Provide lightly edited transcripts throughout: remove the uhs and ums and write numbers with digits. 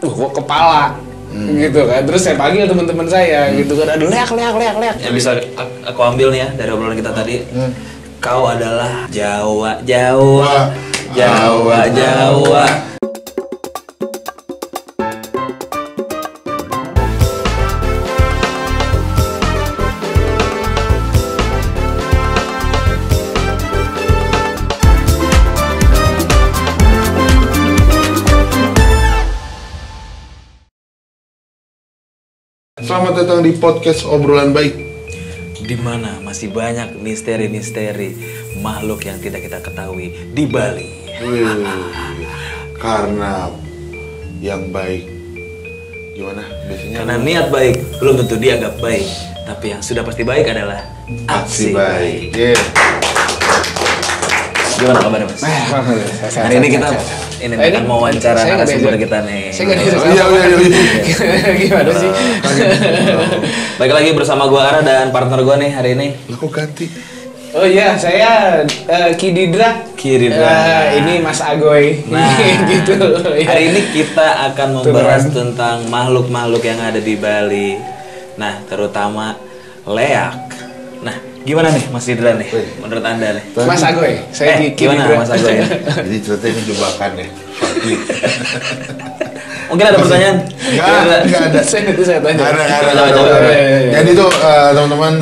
gua kepala. Gitu kan, terus saya panggil teman-teman saya gitu kan, aduh leak. Yang bisa aku ambil nih ya dari obrolan kita tadi, kau adalah Jawa. Selamat datang di podcast Obrolan Baik, di mana masih banyak misteri-misteri makhluk yang tidak kita ketahui di Bali. Karena yang baik gimana biasanya? Karena niat baik belum tentu dianggap baik, tapi yang sudah pasti baik adalah aksi baik. Gimana kabarnya Mas? Hari ini kita akan mau wawancara narasumber kita nih. Saya nggak bisa. Gimana sih? Baik lagi bersama gua Ara dan partner gua nih hari ini. Aku ganti. Oh iya, saya Kididra. Ini Mas Agoy. Nah, gitu. Hari ini kita akan membahas tentang makhluk-makhluk yang ada di Bali. Nah, terutama leak. Nah, gimana nih Mas Didra nih? Menurut Anda nih? Mas Agoy, saya gimana Mas Agoy? Jadi ceritanya jebakan ya. Mungkin ada pertanyaan? Enggak ada. Saya tanya. Nggak ada. Jadi tuh teman-teman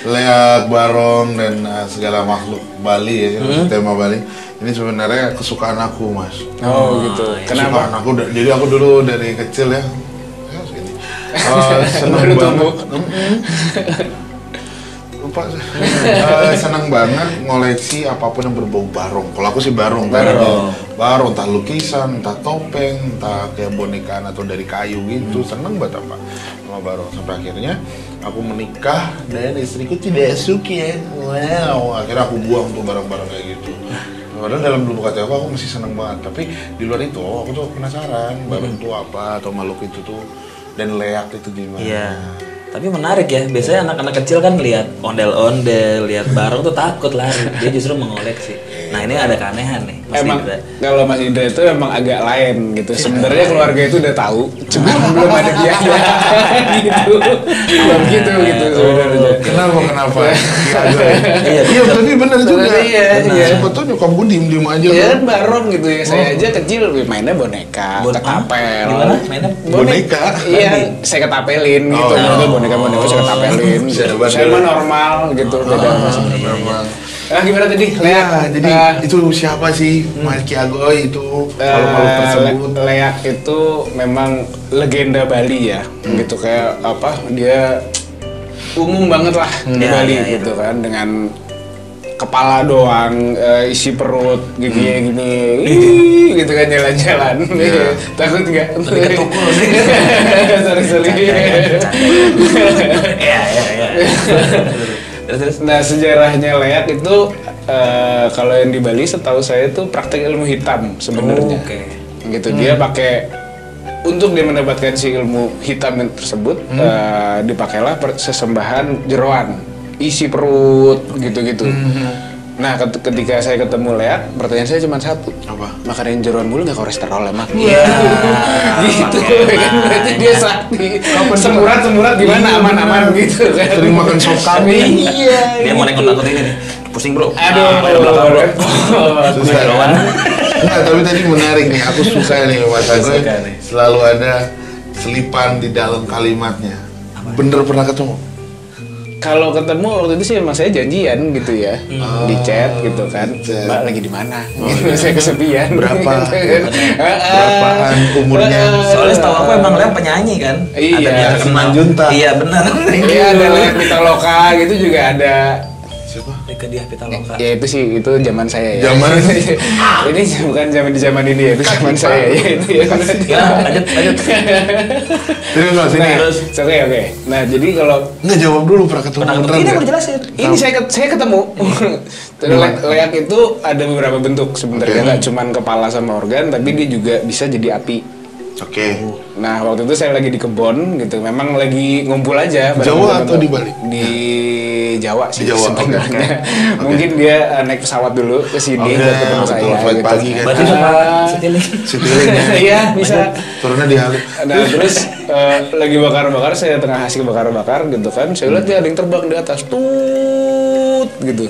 leak, barong dan segala makhluk Bali ya, tema Bali. Ini sebenarnya kesukaan aku, Mas. Oh, gitu. Kenapa? Aku jadi aku dulu dari kecil ya. Segini. Senang banget. Lupa senang banget ngoleksi apapun yang berbau barong. Kalau aku sih barong. Barong, entah lukisan, entah topeng, entah kayak bonekaan atau dari kayu gitu. Seneng banget apa sama barong. Sampai akhirnya aku menikah dan istriku tidak suka ya. Wow, akhirnya aku buang tuh barang-barang kayak gitu. Padahal dalam lubuk hati aku masih seneng banget. Tapi di luar itu aku tuh penasaran barong itu apa atau makhluk itu tuh dan leak itu gimana. Iya. Tapi menarik ya, biasanya anak-anak kecil kan lihat ondel-ondel, lihat barong tuh takut lari. Dia justru mengoleksi. Nah ini ada keanehan nih, Mas emang, Indra. kalau Mas Indra itu emang agak lain gitu. Sebenarnya keluarga itu udah tahu, cuma belum ada biaya gitu. Belum gitu sebenarnya. Kenapa? Iya, tapi benar juga. Iya. Siapa tuh nyokap gue diem aja. Iya kan barong gitu ya. Saya aja kecil mainnya boneka, ketapel. Gimana? Mainnya boneka? Iya, saya ketapelin gitu. Boneka saya ketapelin. Saya mah normal gitu. Beda normal. Gimana tadi? Leak. Jadi itu siapa sih Mas Ki Agoy itu? Makhluk tersebut. Leak itu memang legenda Bali ya. Gitu kayak apa? Dia umum banget lah di Bali gitu kan, dengan kepala doang, isi perut giginya gini, gitu kan jalan-jalan. Takut nggak? Ketukul sih. Sorry. Iya. Terus, nah sejarahnya leak itu kalau yang di Bali setahu saya itu praktek ilmu hitam sebenarnya. Gitu dia pakai untuk dia mendapatkan si ilmu hitam tersebut dipakailah sesembahan jeroan isi perut gitu. Nah ketika saya ketemu leak, pertanyaan saya cuma satu. Apa? Makanin jeroan mulu nggak kolesterol emang? Iya. Gitu kan berarti dia sakti. Semurat gimana aman gitu kan? Sering makan sop kambing. Dia mau nekot ini nih. Pusing bro. Aduh. Susah lawan. Enggak, tapi tadi menarik nih. Aku suka nih Mas Agoy. Selalu ada selipan di dalam kalimatnya. Bener pernah ketemu? Kalau ketemu waktu itu sih emang saya janjian gitu ya, di chat gitu kan, Mbak lagi di mana? Gitu, saya kesepian. Berapaan umurnya? Soalnya setahu aku emang Leak penyanyi kan? Iya. Ada Simanjuntak. Iya benar. Iya ada Leak Pitaloka gitu juga ada. Siapa? Ke dia Pitaloka. Ya itu sih itu zaman saya ya. Zaman ini bukan zaman ini ya, itu zaman saya ya itu ya. Ya lanjut. Terus sini. Oke. Nah jadi kalau nggak jawab dulu pernah ketemu. Ini mau jelasin. ini saya ketemu. Leak itu ada beberapa bentuk sebenarnya, nggak cuma kepala sama organ, tapi dia juga bisa jadi api. Oke. Nah waktu itu saya lagi di kebon gitu, memang lagi ngumpul aja. Jawa atau di Bali? Di Jawa sih di Jawa, sebenarnya. okay. Mungkin dia naik pesawat dulu ke sini buat ketemu saya. Flight gitu. pagi kan. Berarti sama Citiling. Iya bisa. Turunnya di Halim. Nah terus lagi bakar-bakar, saya tengah asik bakar-bakar gitu kan. Saya lihat dia ada yang terbang di atas, tut gitu.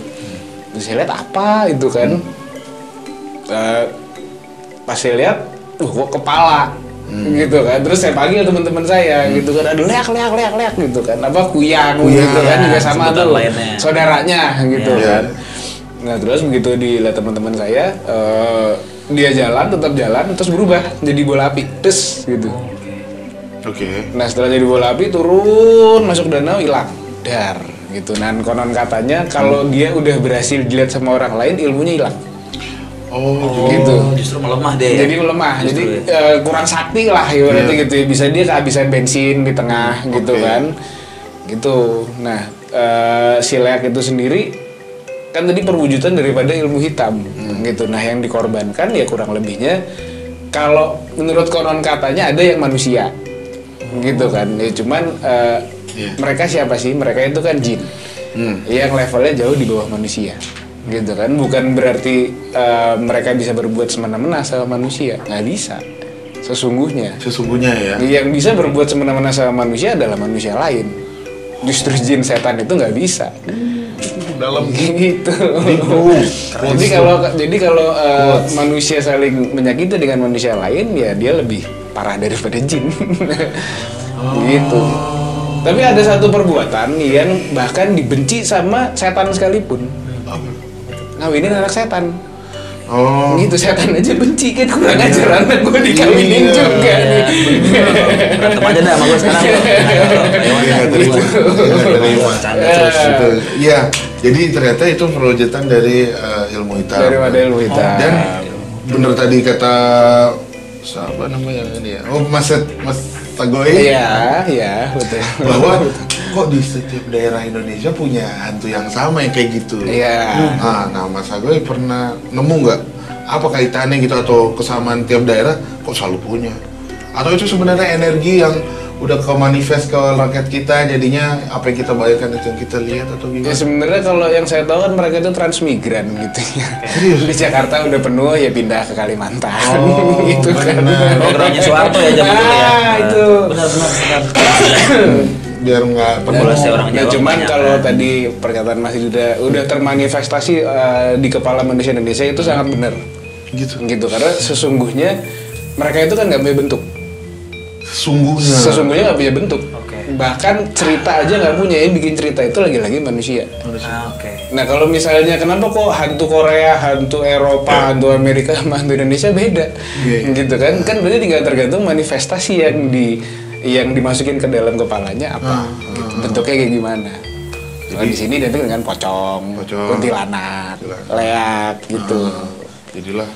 Terus saya lihat apa itu kan? Pas saya lihat, kok kepala. Gitu kan, terus saya panggil teman-teman saya gitu kan, aduh leak gitu kan, apa kuyang gitu kan, juga sama tuh saudaranya gitu kan. Nah terus begitu dilihat teman-teman saya, dia tetap jalan, terus berubah jadi bola api, terus gitu. Oke. Nah setelah jadi bola api turun masuk danau hilang, dar gitu. Nah konon katanya kalau dia udah berhasil dilihat sama orang lain, ilmunya hilang. Oh, gitu. Justru melemah deh. Jadi melemah. Justru, jadi kurang sakti lah ibaratnya gitu. Bisa dia kehabisan bensin di tengah gitu kan. Gitu. Nah, si leak itu sendiri kan tadi perwujudan daripada ilmu hitam gitu. Nah, yang dikorbankan ya kurang lebihnya kalau menurut konon katanya ada yang manusia. Gitu kan. Ya cuman mereka siapa sih? Mereka itu kan jin. Yang levelnya jauh di bawah manusia. Gitu kan, bukan berarti mereka bisa berbuat semena-mena sama manusia, nggak bisa. Sesungguhnya ya. Yang bisa berbuat semena-mena sama manusia adalah manusia lain. Justru jin setan itu nggak bisa. Dalam gitu. Jadi kalau manusia saling menyakiti dengan manusia lain, ya dia lebih parah daripada jin. Gitu. Tapi ada satu perbuatan yang bahkan dibenci sama setan sekalipun. Ngawinin anak setan. Gitu, setan aja benci kan, kurang ajar anak gue dikawinin juga nih. Berantem aja dah sama gue sekarang. Iya, jadi ternyata itu perwujudan dari ilmu hitam. Daripada ilmu hitam. Dan bener tadi kata siapa namanya ini ya? Oh, Mas Tagoy. Iya, betul. Bahwa kok di setiap daerah Indonesia punya hantu yang sama yang kayak gitu. Iya. Nah, Mas Tagoy pernah nemu nggak apa kaitannya gitu atau kesamaan tiap daerah kok selalu punya? Atau itu sebenarnya energi yang udah ke manifest ke rakyat kita, jadinya apa yang kita bayangkan itu yang kita lihat atau gimana? Ya sebenarnya kalau yang saya tahu kan mereka itu transmigran gitu ya. Di Jakarta udah penuh ya pindah ke Kalimantan. Gitu kan. Programnya Soeharto ya zaman dulu ya. Itu. Benar. Biar nggak populasi orang Jawa. Nah, cuman banyak, kalau tadi perkataan Mas udah termanifestasi di kepala manusia Indonesia itu sangat benar. Gitu karena sesungguhnya mereka itu kan nggak punya bentuk. Sesungguhnya nggak punya bentuk. Bahkan cerita aja nggak punya, yang bikin cerita itu lagi-lagi manusia. Nah kalau misalnya kenapa kok hantu Korea, hantu Eropa, hantu Amerika sama hantu Indonesia beda, gitu kan? Kan berarti tinggal tergantung manifestasi yang dimasukin ke dalam kepalanya apa, gitu. Bentuknya kayak gimana. Kalau di sini identik dengan pocong, kuntilanak, leak, gitu. Jadilah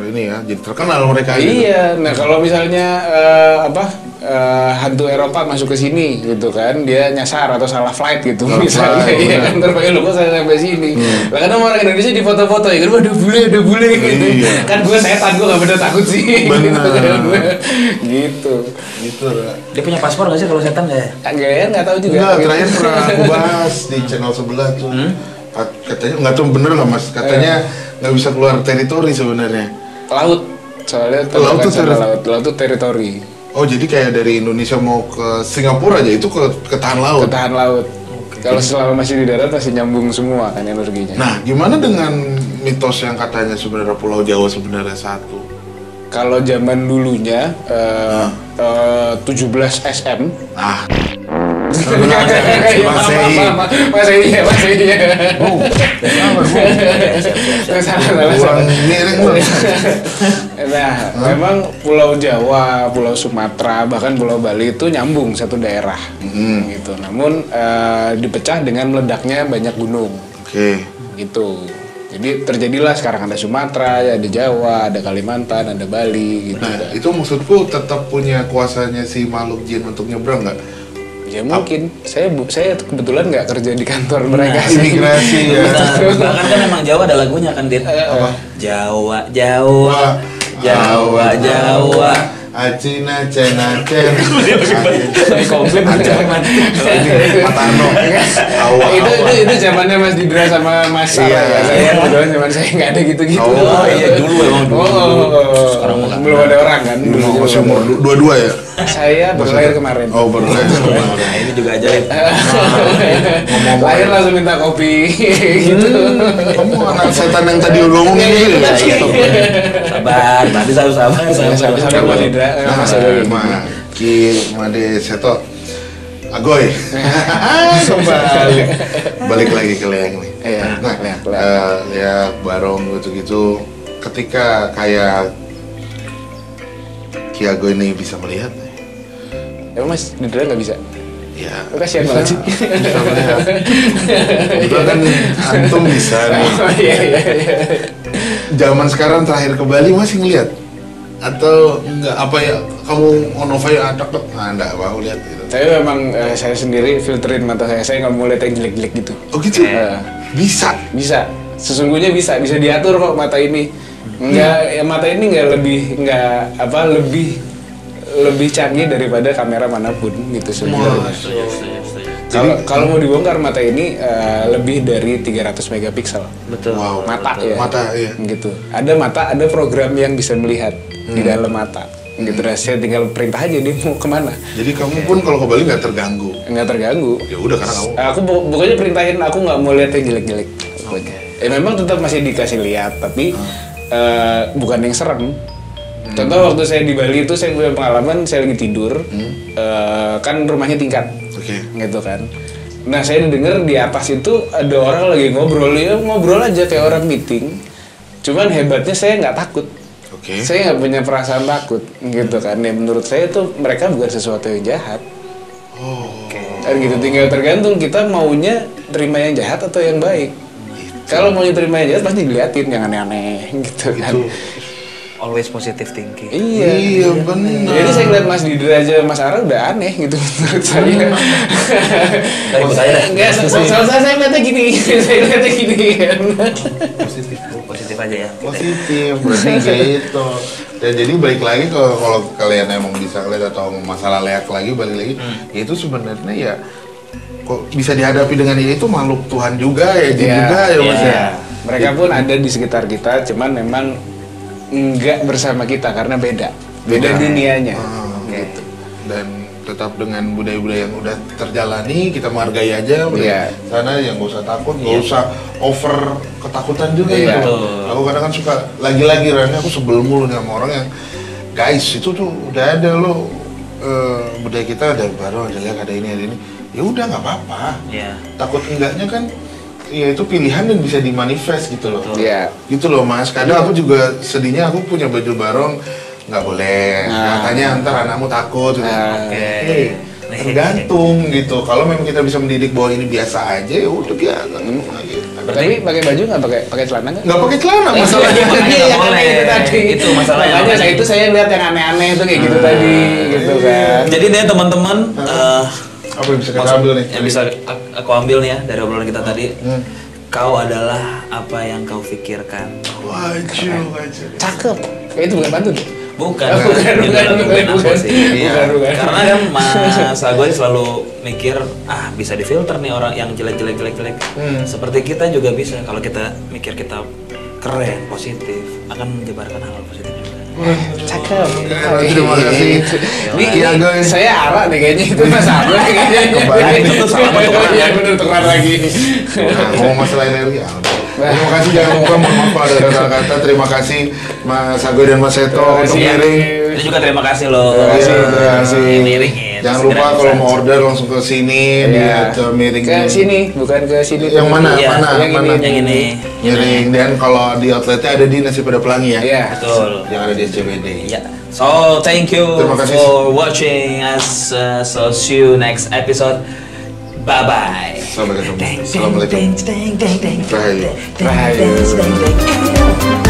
ini ya, jadi terkenal mereka. Iya, nah kalau misalnya hantu Eropa masuk ke sini gitu kan, dia nyasar atau salah flight gitu misalnya, iya kan, terpakai logo saya sampai sini. Lah kan orang Indonesia di foto-foto ya kan, ada bule gitu. Kan gue setan, gue nggak bener takut sih. Gitu. Dia punya paspor nggak sih kalau setan ya? Nggak tahu juga. Enggak, terakhir pernah aku bahas di channel sebelah tuh. Katanya nggak tahu bener nggak Mas? Katanya nggak bisa keluar teritori sebenarnya. Laut, soalnya laut tuh teritori. Oh jadi kayak dari Indonesia mau ke Singapura aja itu ke tahan laut. Ke tahan laut. Kalau selama masih di darat masih nyambung semua kan energinya. Nah gimana dengan mitos yang katanya sebenarnya Pulau Jawa sebenarnya satu? Kalau zaman dulunya 17 SM. Masih iya. Nah, memang Pulau Jawa, Pulau Sumatera, bahkan Pulau Bali itu nyambung satu daerah, gitu. Namun dipecah dengan meledaknya banyak gunung, gitu. Jadi terjadilah sekarang ada Sumatera, ada Jawa, ada Kalimantan, ada Bali, gitu. Nah, itu maksudku tetap punya kuasanya si makhluk jin untuk nyebrang nggak? Ya mungkin, saya kebetulan nggak kerja di kantor mereka sih. Imigrasi ya. Bahkan kan memang Jawa ada lagunya kan, Dit. Apa? Jawa. Acina cena cen. Ini komplit aja. Ini Matarno. Itu zamannya Mas Didra sama Mas Sarah. Iya. Saya kebetulan zaman saya nggak ada gitu-gitu. Oh iya dulu emang dulu. Sekarang belum ada orang kan. Masih umur 22 ya? Saya baru lahir kemarin. Oh, baru lahir kemarin. Nah ini juga ajaib. Lahir langsung minta kopi gitu. Kamu anak setan yang tadi udah ngomongin gitu ya? Sabar, tadi sabar. Sabar Mas Didra. Mas Didra. Ki Made Seto Agoy. Balik lagi ke Leak nih. Iya, Nah, Leak, Barong gitu-gitu. Ketika kayak Ki Agoy ini bisa melihat nih. Emang Mas Didra nggak bisa? Ya. Kasihan banget sih. Bisa melihat. Itu kan antum bisa nih. Oh, iya. Zaman sekarang terakhir ke Bali masih ngeliat? Atau enggak apa ya kamu onova ya takut? Nah, enggak mau lihat gitu. Tapi memang saya sendiri filterin mata saya nggak mau lihat yang jelek-jelek gitu. Oh gitu? Bisa. Bisa, sesungguhnya bisa diatur kok mata ini. Ya mata ini lebih canggih daripada kamera manapun gitu sebenarnya. Kalau mau dibongkar mata ini lebih dari 300 megapiksel. Betul. Wow. Mata ya. Mata iya. Gitu. Ada program yang bisa melihat di dalam mata. Gitu. Saya tinggal perintah aja dia mau kemana. Jadi kamu pun kalau ke Bali nggak terganggu. Nggak terganggu. Ya udah karena kamu. Aku pokoknya perintahin aku nggak mau lihat yang jelek-jelek. Memang tetap masih dikasih lihat tapi bukan yang serem. Contoh waktu saya di Bali itu saya punya pengalaman saya lagi tidur, kan rumahnya tingkat, gitu kan. Nah saya dengar di atas itu ada orang lagi ngobrol aja kayak orang meeting. Cuman hebatnya saya nggak takut. Saya nggak punya perasaan takut, gitu kan. Ya menurut saya itu mereka bukan sesuatu yang jahat. Dan gitu tinggal tergantung kita maunya terima yang jahat atau yang baik. Kalau maunya terima yang jahat pasti diliatin yang aneh-aneh, gitu kan. Always positive thinking. Iya benar. Jadi saya ngeliat Mas Didra aja Mas Ara udah aneh gitu menurut saya. Enggak, soalnya saya ngeliatnya gini. Positif aja ya. Positif, berarti gitu. Dan jadi balik lagi kalau kalian emang bisa lihat atau masalah Leak lagi balik lagi, ya itu sebenarnya ya kok bisa dihadapi dengan itu makhluk Tuhan juga ya, juga ya Mas ya. Mereka pun ada di sekitar kita, cuman memang enggak bersama kita karena beda dunianya. Gitu. Dan tetap dengan budaya-budaya yang udah terjalani kita menghargai aja sana yang nggak usah takut, nggak usah over ketakutan juga gitu. Aku kadang kan suka lagi-lagi Rani aku sebel mulu nih sama orang yang guys itu tuh udah ada loh budaya kita ada baru ada Leak ada ini ya udah nggak apa-apa. Takut enggaknya kan ya itu pilihan dan bisa dimanifest gitu loh. Gitu loh Mas. Kadang aku juga sedihnya aku punya baju barong nggak boleh. Katanya ntar anakmu takut. Tergantung gitu. Kalau memang kita bisa mendidik bahwa ini biasa aja ya udah biasa. Tapi pakai baju nggak pakai celana nggak? Nggak pakai celana masalahnya. Itu tadi. Itu masalahnya. Makanya itu saya lihat yang aneh-aneh itu kayak gitu tadi, gitu kan. Jadi nih teman-teman. Apa yang bisa kita ambil nih? Yang bisa aku ambil nih ya dari obrolan kita tadi. Kau adalah apa yang kau pikirkan. Wajib. Cakep. Itu bukan pantun. Bukan aku sih. Karena kan Mas Agoy selalu mikir bisa difilter nih orang yang jelek. Seperti kita juga bisa kalau kita mikir kita keren, positif, akan menyebarkan hal positif juga. Cakep. Terima kasih. Ini saya arah deh kayaknya itu Mas Agoy kayaknya. Kembali itu salah tukeran. Iya benar tukeran lagi. Ngomong masalah energi. Terima kasih jangan lupa mohon maaf kalau ada kata-kata. Terima kasih Mas Agoy dan Mas Seto untuk miring. Ini juga terima kasih loh. Terima kasih. Miringin. Jangan lupa kalau mau order langsung ke sini di miring. Ke sini, bukan ke sini. Yang mana? Yang ini. Miring. Dan kalau di outletnya ada di Nasi Pada Pelangi ya. Iya. Betul. Yang ada di SCBD. Ya. So thank you for watching us. So see you next episode. Bye bye. Sampai ketemu. Assalamualaikum. Ding, ding, ding, ding, ding, Rahayu. ding, ding, ding, ding, ding.